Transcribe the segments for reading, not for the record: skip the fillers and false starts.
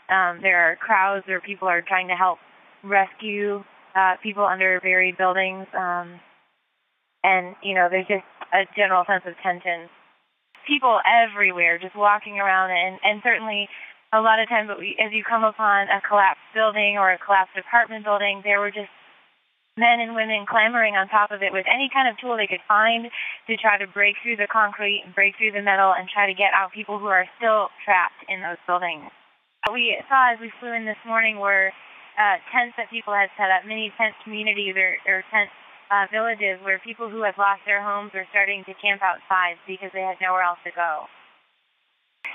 There are crowds where people are trying to help rescue people under buried buildings, and there's just a general sense of tension. People everywhere just walking around, and certainly a lot of times as you come upon a collapsed building or a collapsed apartment building, there were just men and women clambering on top of it with any kind of tool they could find to try to break through the concrete and break through the metal and try to get out people who are still trapped in those buildings. What we saw as we flew in this morning were tents that people had set up, mini tent communities or tent villages where people who had lost their homes were starting to camp outside because they had nowhere else to go.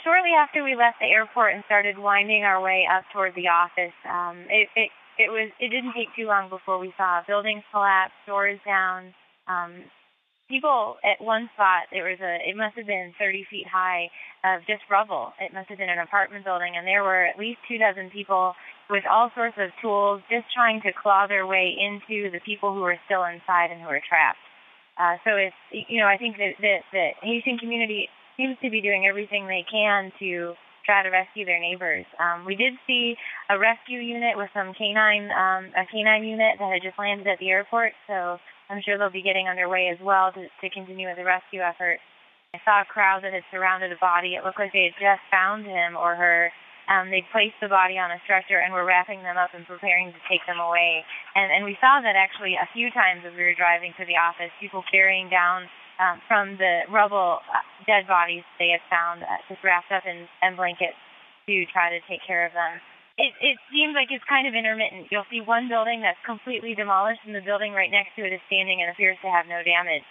Shortly after we left the airport and started winding our way up toward the office, it didn't take too long before we saw buildings collapse, doors down. People at one spot, it must have been 30 feet high of just rubble. It must have been an apartment building, and there were at least 24 people with all sorts of tools just trying to claw their way into the people who were still inside and who were trapped. So it's, I think that the Haitian community seems to be doing everything they can to try to rescue their neighbors. We did see a rescue unit with a canine unit that had just landed at the airport, so I'm sure they'll be getting underway as well to continue with the rescue effort. I saw a crowd that had surrounded a body. It looked like they had just found him or her. They placed the body on a stretcher and were wrapping them up and preparing to take them away. And we saw that actually a few times as we were driving to the office, people carrying down from the rubble dead bodies they had found just wrapped up in blankets to try to take care of them. It seems like it's kind of intermittent. You'll see one building that's completely demolished and the building right next to it is standing and appears to have no damage.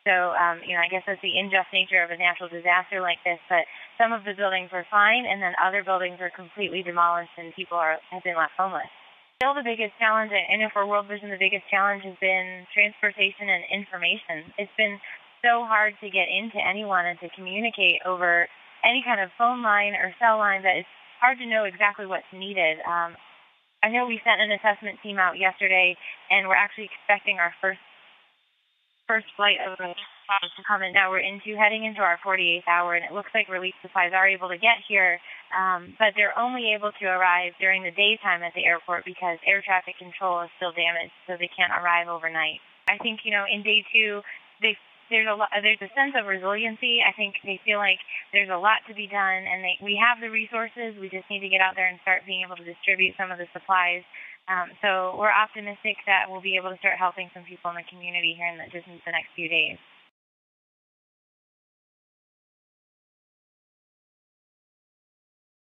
So, I guess that's the unjust nature of a natural disaster like this, but some of the buildings were fine and then other buildings were completely demolished and people have been left homeless. Still the biggest challenge, and for World Vision, the biggest challenge has been transportation and information. It's been so hard to get into anyone and to communicate over any kind of phone line or cell line that it's hard to know exactly what's needed. I know we sent an assessment team out yesterday, and we're actually expecting our first flight of supplies to come in. Now we're heading into our 48th hour, and it looks like relief supplies are able to get here, but they're only able to arrive during the daytime at the airport because air traffic control is still damaged, so they can't arrive overnight. I think, in day two, there's a sense of resiliency. I think they feel like there's a lot to be done, and we have the resources. We just need to get out there and start being able to distribute some of the supplies. So we're optimistic that we'll be able to start helping some people in the community here in just the next few days.